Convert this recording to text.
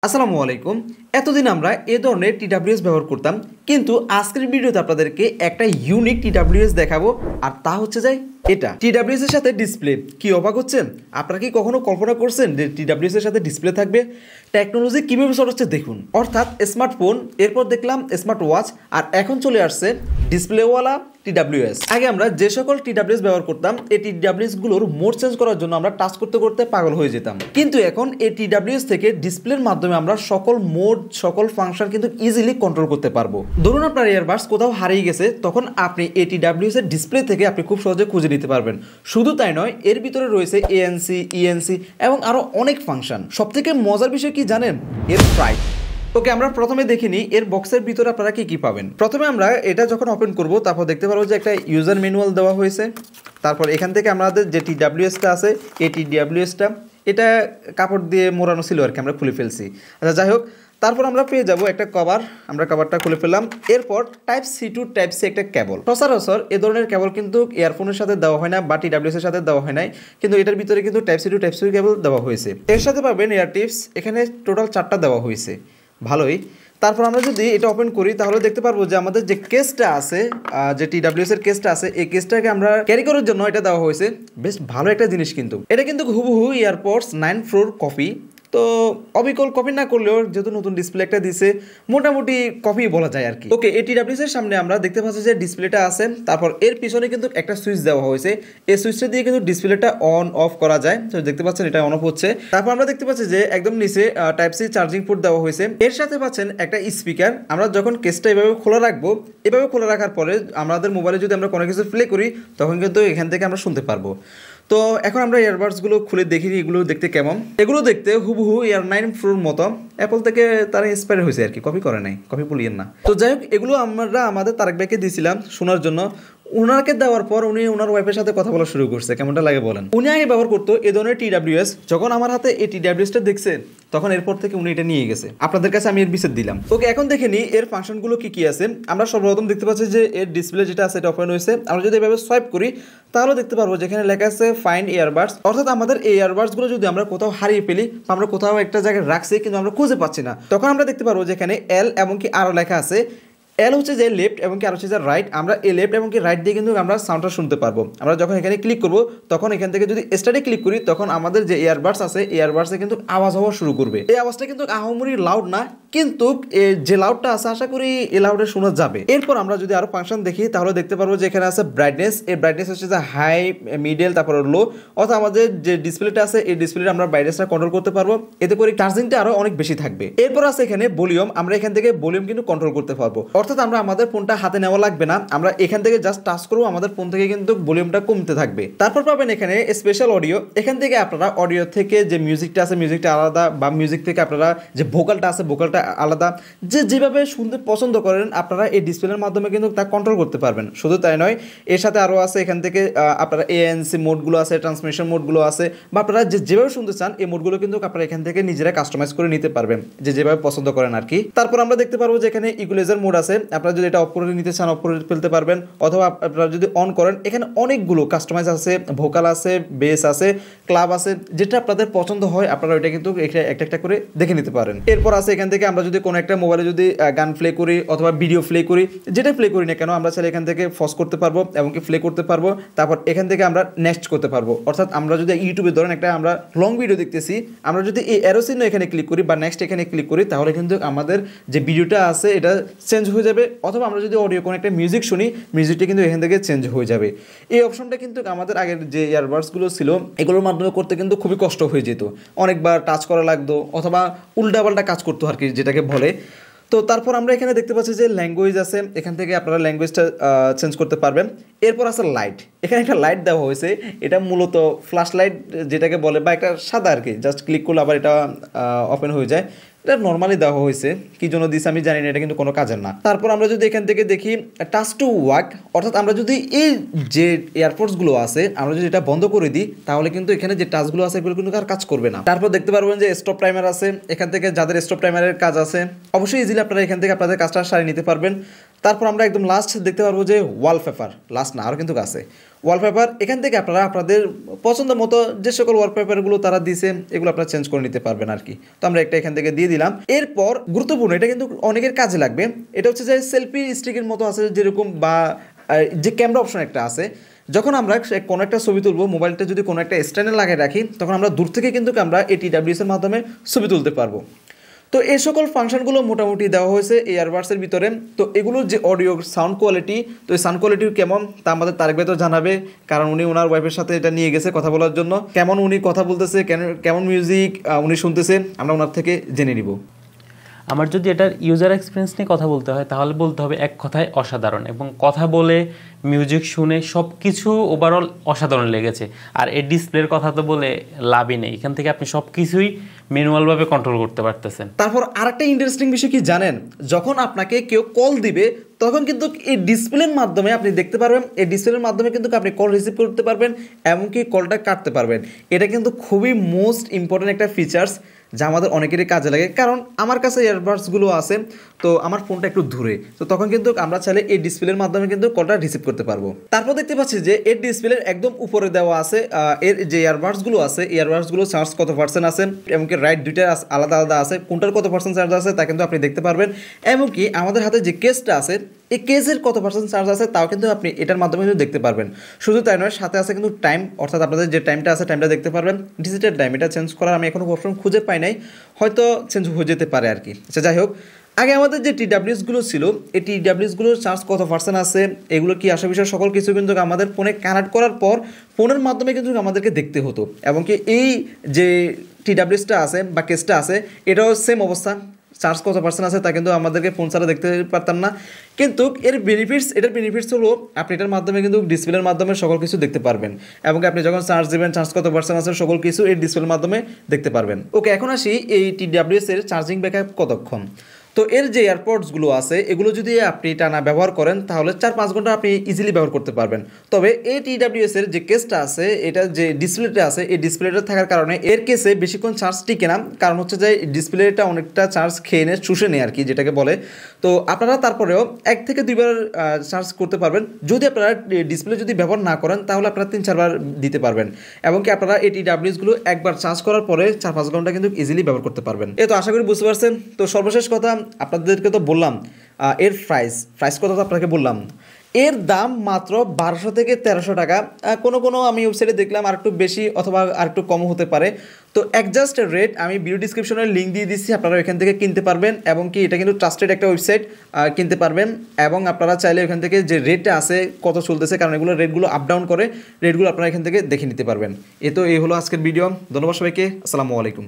আসসালামু আলাইকুম। এতদিন আমরা এ ধরনের টিডাব্লিউএস ব্যবহার করতাম, কিন্তু আজকের ভিডিওতে আপনাদেরকে একটা ইউনিক টিডাব্লিউএস দেখাবো। আর তা হচ্ছে যে এটা টিডাব্লিউএস এর সাথে ডিসপ্লে। কি অবাক হচ্ছেন? আপনারা কি কখনো কল্পনা করছেন যে টিডাব্লিউএস এর সাথে ডিসপ্লে থাকবে? টেকনোলজি কীভাবে হচ্ছে দেখুন। অর্থাৎ স্মার্টফোন, এরপর দেখলাম স্মার্ট ওয়াচ, আর এখন চলে আসছে ডিসপ্লেওয়ালা টিডাব্লিউএস। আগে আমরা যে সকল টিডাব্লিউএস ব্যবহার করতাম, এই টিডাব্লিউএস গুলোর মোড চেঞ্জ করার জন্য আমরা টাচ করতে করতে পাগল হয়ে যেতাম, কিন্তু এখন এই টিডাব্লিউএস থেকে ডিসপ্লের মাধ্যমে আমরা সকল মোড, সকল ফাংশন কিন্তু ইজিলি কন্ট্রোল করতে পারবো। ধরুন আপনার ইয়ারবাডস কোথাও হারিয়ে গেছে, তখন আপনি এই টিডাব্লিউএস এর ডিসপ্লে থেকে আপনি খুব সহজে খুঁজে নিতে পারবেন। শুধু তাই নয়, এর ভিতরে রয়েছে এএনসি, ইএনসি এবং আরো অনেক ফাংশন। সবথেকে মজার বিষয় কি জানেন? এর প্রাইস। ওকে, আমরা প্রথমে দেখিনি এর বক্সের ভিতরে আপনারা কি কি পাবেন। প্রথমে আমরা এটা যখন ওপেন করব, তারপর দেখতে পারবো যে একটা ইউজার ম্যানুয়াল দেওয়া হয়েছে। তারপর এখান থেকে আমাদের যে টিডাব্লিউএসটা আছে, এই টিডাব্লিউএসটা এটা কাপড় দিয়ে মোড়ানো ছিল আর কি, আমরা খুলে ফেলছি। আচ্ছা, যাই হোক, তারপর আমরা পেয়ে যাব একটা কভার। আমরা কভারটা খুলে ফেললাম। এরপর type C to type C একটা কেবল। সচরাচর এ ধরনের কেবল কিন্তু ইয়ারফোনের সাথে দেওয়া হয় না বা টিডাব্লিউএস এর সাথে দেওয়া হয় নাই, কিন্তু এটার ভিতরে কিন্তু type C to type C cable দেওয়া হয়েছে। এর সাথে পাবেন এয়ার টিপস। এখানে টোটাল 4টা দেওয়া হয়েছে, ভালোই। তারপর আমরা যদি এটা ওপেন করি, তাহলে দেখতে পারবো যে আমাদের যে কেসটা আছে, যে টিডাব্লিউএস এর কেসটা আছে, এই কেসটাকে আমরা ক্যারি করার জন্য এটা দেওয়া হয়েছে। বেশ ভালো একটা জিনিস কিন্তু এটা কিন্তু হুবহু এয়ারপডস 9 Pro কপি। তো অবিকল কপি না করলেও যেহেতু নতুন ডিসপ্লে একটা দিছে, মোটামুটি কপি বলা যায় আর কি। ওকে, এই টিডাব্লিউএস এর সামনে আমরা দেখতে পাচ্ছি যে ডিসপ্লেটা আছে। তারপর এর পিছনে কিন্তু একটা সুইচ দেওয়া হয়েছে। এই সুইচটা দিয়ে কিন্তু ডিসপ্লেটা অন অফ করা যায়। তো দেখতে পাচ্ছেন এটা অন অফ হচ্ছে। তারপর আমরা দেখতে পাচ্ছি যে একদম নিচে টাইপ সি চার্জিং পোর্ট দেওয়া হয়েছে। এর সাথে পাচ্ছেন একটা স্পিকার। আমরা যখন কেসটা এভাবে খোলা রাখবো, এভাবে খোলা রাখার পরে আমাদের মোবাইলে যদি আমরা কোনো কিছু প্লে করি, তখন কিন্তু এখান থেকে আমরা শুনতে পারবো। তো এখন আমরা ইয়ারবাডসগুলো খুলে দেখি এগুলো দেখতে কেমন। এগুলো দেখতে হুবহু এয়ার 9 Proর মতো। অ্যাপল থেকে তারা ইন্সপায়ার হয়েছে আর কি, কপি করে নাই, কপি বলিয়েন না। তো যাই হোক, এগুলো আমরা আমাদের তারেক ভাইকে দিয়েছিলাম শোনার জন্য। ওনাকে দেওয়ার পর উনি ওনার ওয়াইফের সাথে কথা বলা শুরু করছে। কেমনটা লাগে বলেন? উনি আগে ব্যবহার করতো এ ধরনের টিডাব্লিউএস। যখন আমার হাতে এই টিডাব্লিউএসটা দেখছে, তখন এরপর থেকে উনি এটা নিয়ে গেছে। আপনাদের কাছে আমি এর বিশেষ দিলাম। ওকে, এখন দেখে নিই এর ফাংশনগুলো কি কি আছে। আমরা সর্বপ্রথম দেখতে পাচ্ছি যে এর ডিসপ্লে যেটা আছে এটা ওপেন হয়েছে। আমরা যদি এভাবে সোয়াইপ করি, তাহলে দেখতে পারবো যেখানে লেখা আছে ফাইন্ড ইয়ারবাডস। অর্থাৎ আমাদের এই ইয়ারবাডসগুলো যদি আমরা কোথাও হারিয়ে ফেলি, আমরা কোথাও একটা জায়গায় রাখছি কিন্তু আমরা খুঁজে পাচ্ছি না, তখন আমরা দেখতে পারবো যেখানে এল এবং কি আরও লেখা আছে। এল হচ্ছে যে লেফট এবং কি আর হচ্ছে যে রাইট। আমরা এই লেফট এবং কি রাইট দিয়ে কিন্তু আমরা সাউন্ডটা শুনতে পারবো। আমরা যখন এখানে ক্লিক করব, তখন এখান থেকে যদি স্টার্টে ক্লিক করি, তখন আমাদের যে ইয়ারবাডস আছে, ইয়ারবাডসে কিন্তু আওয়াজ হওয়া শুরু করবে। এই আওয়াজটা কিন্তু আহামরি লাউড না, কিন্তু যে লাউডটা আছে আশা করি এই লাউডে শোনা যাবে। এরপর আমরা যদি আরো ফাংশন দেখি, তাহলে দেখতে পারবো যে এখানে আছে ব্রাইটনেস। এই ব্রাইটনেস হচ্ছে যে হাই, মিডল, তারপর লো। অর্থাৎ আমাদের যে ডিসপ্লেটা আছে, এই ডিসপ্লেটা আমরা ব্রাইটনেসটা কন্ট্রোল করতে পারবো। এতে করে চার্জিংটা আরো অনেক বেশি থাকবে। এরপর আছে এখানে ভলিউম। আমরা এখান থেকে ভলিউম কিন্তু কন্ট্রোল করতে পারবো। অর্থাৎ আমরা আমাদের ফোনটা হাতে নেওয়া লাগবে না, আমরা এখান থেকে জাস্ট টাচ করবো, আমাদের ফোন থেকে কিন্তু ভলিউমটা কমতে থাকবে। তারপর পাবেন এখানে স্পেশাল অডিও। এখান থেকে আপনারা অডিও থেকে যে মিউজিকটা আছে, মিউজিকটা আলাদা, বা মিউজিক থেকে আপনারা যে ভোকালটা আছে, ভোকালটা আলাদা। যে যেভাবে শুনতে পছন্দ করেন, আপনারা এই ডিসপ্লের মাধ্যমে কিন্তু তা কন্ট্রোল করতে পারবেন। শুধু তাই নয়, এর সাথে আরও আছে এখান থেকে আপনারা এএনসি মোডগুলো আছে, ট্রান্সমিশন মোডগুলো আছে, বা আপনারা যেভাবে শুনতে চান এই মোডগুলো কিন্তু আপনারা এখান থেকে নিজেরা কাস্টমাইজ করে নিতে পারবেন, যে যেভাবে পছন্দ করেন আর কি। তারপর আমরা দেখতে পারবো যে এখানে ইকুয়ালাইজার মোড আছে। আপনারা যদি এটা অফ করে নিতে চান, অফ করে ফেলতে পারবেন, অথবা আপনারা যদি অন করেন, এখানে অনেকগুলো কাস্টমাইজ আছে, ভোকাল আছে, বেস আছে, ক্লাব আছে, যেটা আপনাদের পছন্দ হয় আপনারা ওইটা কিন্তু একটা একটা করে দেখে নিতে পারেন। এরপর আছে এখান থেকে আমরা যদি কোনো একটা মোবাইলে যদি গান প্লে করি অথবা ভিডিও প্লে করি, যেটা প্লে করি না কেন, আমরা চাইলে এখান থেকে ফস করতে পারবো এবং কি প্লে করতে পারবো। তারপর এখান থেকে আমরা নেক্সট করতে পারবো। অর্থাৎ আমরা যদি ইউটিউবে ধরেন একটা আমরা লং ভিডিও দেখতেছি, আমরা যদি এই অ্যারো চিহ্ন এখানে ক্লিক করি বা নেক্সট এখানে ক্লিক করি, তাহলে কিন্তু আমাদের যে ভিডিওটা আছে এটা চেঞ্জ হয়ে যাবে। অথবা আমরা যদি অডিও কোনো একটা মিউজিক শুনি, মিউজিকটা কিন্তু এখান থেকে চেঞ্জ হয়ে যাবে। এই অপশনটা কিন্তু আমাদের আগের যে ইয়ারবাডসগুলো ছিল, এগুলোর মাধ্যমে করতে কিন্তু খুবই কষ্ট হয়ে যেত, অনেকবার টাচ করা লাগতো, অথবা উল্টাপাল্টা কাজ করতো আর কি, যেটাকে বলে। তো তারপর আমরা এখানে দেখতে পাচ্ছি যে ল্যাঙ্গুয়েজ আছে। এখান থেকে আপনারা ল্যাঙ্গুয়েজটা চেঞ্জ করতে পারবেন। এরপর আছে লাইট। এখানে একটা লাইট দেওয়া হয়েছে, এটা মূলত ফ্ল্যাশ লাইট যেটাকে বলে, বা একটা সাদা আর কি, জাস্ট ক্লিক করলে আবার এটা ওপেন হয়ে যায়। এটা নর্মালি দেওয়া হয়েছে, কি জন্য দিচ্ছে আমি জানি না, এটা কিন্তু কোনো কাজের না। তারপর আমরা যদি এখান থেকে দেখি টাচ টু ওয়াক, অর্থাৎ আমরা যদি এই যে এয়ারপোর্টসগুলো আছে আমরা যদি এটা বন্ধ করে দিই, তাহলে কিন্তু এখানে যে টাচগুলো আছে এগুলো কিন্তু আর কাজ করবে না। তারপর দেখতে পারবেন যে স্টপ টাইমার আছে। এখান থেকে যাদের স্টপ টাইমারের কাজ আছে, অবশ্যই ইজিলি আপনারা এখান থেকে আপনাদের কাজটা সারিয়ে নিতে পারবেন। তারপর আমরা একদম লাস্ট দেখতে পারবো যে ওয়ালপেপার, লাস্ট না আরও কিন্তু আছে, ওয়ালপেপার এখান থেকে আপনারা আপনাদের পছন্দ মতো যে সকল ওয়ালপেপারগুলো তারা দিয়েছে এগুলো আপনারা চেঞ্জ করে নিতে পারবেন আর কি। তো আমরা একটা এখান থেকে দিয়ে দিলাম। এরপর গুরুত্বপূর্ণ, এটা কিন্তু অনেকের কাজে লাগবে, এটা হচ্ছে যে সেলফি স্টিকের মতো আছে যেরকম, বা যে ক্যামেরা অপশন একটা আছে, যখন আমরা কোনো একটা ছবি তুলবো, মোবাইলটা যদি কোনো একটা স্ট্যান্ডে লাগিয়ে রাখি, তখন আমরা দূর থেকে কিন্তু আমরা এই TWS এর মাধ্যমে ছবি তুলতে পারবো। তো এই সকল ফাংশনগুলো মোটামুটি দেওয়া হয়েছে এই ইয়ারবাডসের ভিতরে। তো এগুলোর যে অডিও সাউন্ড কোয়ালিটি, তো এই সাউন্ড কোয়ালিটি কেমন তা আমাদের তারেক ভাই তো জানাবে, কারণ উনি ওনার ওয়াইফের সাথে এটা নিয়ে গেছে কথা বলার জন্য। কেমন উনি কথা বলতেছে, কেমন মিউজিক উনি শুনতেছে, আমরা ওনার থেকে জেনে নিব। আমার যদি এটার ইউজার এক্সপিরিয়েন্স নিয়ে কথা বলতে হয় তাহলে বলতে হবে এক কথায় অসাধারণ, এবং কথা বলে মিউজিক শুনে সব কিছু ওভারঅল অসাধারণ লেগেছে। আর এই ডিসপ্লের কথা তো বলে লাভই নেই, এখান থেকে আপনি সব কিছুই ম্যানুয়ালভাবে কন্ট্রোল করতে পারতেছেন। তারপর আরেকটা ইন্টারেস্টিং বিষয় কি জানেন, যখন আপনাকে কেউ কল দিবে তখন কিন্তু এই ডিসপ্লের মাধ্যমে আপনি দেখতে পারবেন, এই ডিসপ্লের মাধ্যমে কিন্তু আপনি কল রিসিভ করতে পারবেন, এমনকি কলটা কাটতে পারবেন। এটা কিন্তু খুবই মোস্ট ইম্পর্টেন্ট একটা ফিচার্স, যা আমাদের অনেকেরই কাজে লাগে। কারণ আমার কাছে ইয়ারবাডসগুলো আছে, তো আমার ফোনটা একটু দূরে, তো তখন কিন্তু আমরা চাইলে এই ডিসপ্লের মাধ্যমে কিন্তু কলটা রিসিভ করতে পারবো। তারপর দেখতে পাচ্ছি যে এর ডিসপ্লের একদম উপরে দেওয়া আছে এর যে ইয়ারবাডসগুলো আছে, ইয়ারবাডসগুলো চার্জ কত পার্সেন্ট আছে, এমনকি রাইট দুইটা আলাদা আলাদা আছে, কোনটার কত পার্সেন্ট চার্জ আছে তা কিন্তু আপনি দেখতে পারবেন। এমনকি আমাদের হাতে যে কেসটা আছে, এই কেসের কত পার্সেন্ট চার্জ আছে তাও কিন্তু আপনি এটার মাধ্যমে কিন্তু দেখতে পারবেন। শুধু তাই নয়, সাথে আছে কিন্তু টাইম, অর্থাৎ আপনাদের যে টাইমটা আছে টাইমটা দেখতে পারবেন। ডিজিটাল টাইম, এটা চেঞ্জ করার আমি এখনও অপশন খুঁজে পাই নাই, হয়তো চেঞ্জ হয়ে যেতে পারে আর কি। আচ্ছা, যাই হোক, আগে আমাদের যে TWSগুলো ছিল, এই TWSগুলোর চার্জ কত পার্সেন্ট আছে, এগুলো কি আসা বিষয় সকল কিছু কিন্তু আমাদের ফোনে কানেক্ট করার পর ফোনের মাধ্যমে কিন্তু আমাদেরকে দেখতে হতো। এবং কি এই যে TWSটা আছে বা কেসটা আছে, এটাও সেম অবস্থা, চার্জ কত পার্সেন্ট আছে তা কিন্তু আমাদেরকে ফোন ছাড়া দেখতে পারতাম না। কিন্তু এটার বেনিফিটস হলো আপনি এটার মাধ্যমে কিন্তু ডিসপ্লের মাধ্যমে সকল কিছু দেখতে পারবেন, এবং আপনি যখন চার্জ দেবেন চার্জ কত পার্সেন্ট আছে সকল কিছু এই ডিসপ্লের মাধ্যমে দেখতে পারবেন। ওকে, এখন আসি এই TWS এর চার্জিং ব্যাকআপ কতক্ষণ। তো এর যে এয়ারপডসগুলো আছে এগুলো যদি আপনি টানা ব্যবহার করেন তাহলে 4-5 ঘন্টা আপনি ইজিলি ব্যবহার করতে পারবেন। তবে এই TWS এর যে কেসটা আছে, এটা যে ডিসপ্লেটা আছে, এই ডিসপ্লেটা থাকার কারণে এর কেসে বেশিক্ষণ চার্জ টিকে না, কারণ হচ্ছে যে ডিসপ্লেটা অনেকটা চার্জ খেয়ে নেয়, চুষে নেয় আর কি, যেটাকে বলে। তো আপনারা তারপরেও 1 থেকে 2 বার চার্জ করতে পারবেন। যদি আপনারা ডিসপ্লে যদি ব্যবহার না করেন তাহলে আপনারা 3-4 বার দিতে পারবেন, এবং কি আপনারা এই TWSগুলো একবার চার্জ করার পরে 4-5 ঘন্টা কিন্তু ইজিলি ব্যবহার করতে পারবেন। এই তো আশা করি বুঝতে পারছেন। তো সর্বশেষ কথা আপনাদেরকে তো বললাম, এর প্রাইস কথা তো আপনাকে বললাম, এর দাম মাত্র 1200 থেকে 1300 টাকা। কোনো আমি ওয়েবসাইটে দেখলাম আর একটু বেশি অথবা আর একটু কমও হতে পারে। তো অ্যাডজাস্ট রেট আমি ভিডিও ডিসক্রিপশনে লিঙ্ক দিয়ে দিচ্ছি, আপনারা এখান থেকে কিনতে পারবেন, এবং কি এটা কিন্তু ট্রাস্টেড একটা ওয়েবসাইট, কিনতে পারবেন। এবং আপনারা চাইলে এখান থেকে যে রেটটা আছে কত চলতেছে, কারণ এগুলো রেটগুলো আপ ডাউন করে, রেটগুলো আপনারা এখান থেকে দেখে নিতে পারবেন। এই হলো আজকের ভিডিও। ধন্যবাদ সবাইকে, আসসালামু আলাইকুম।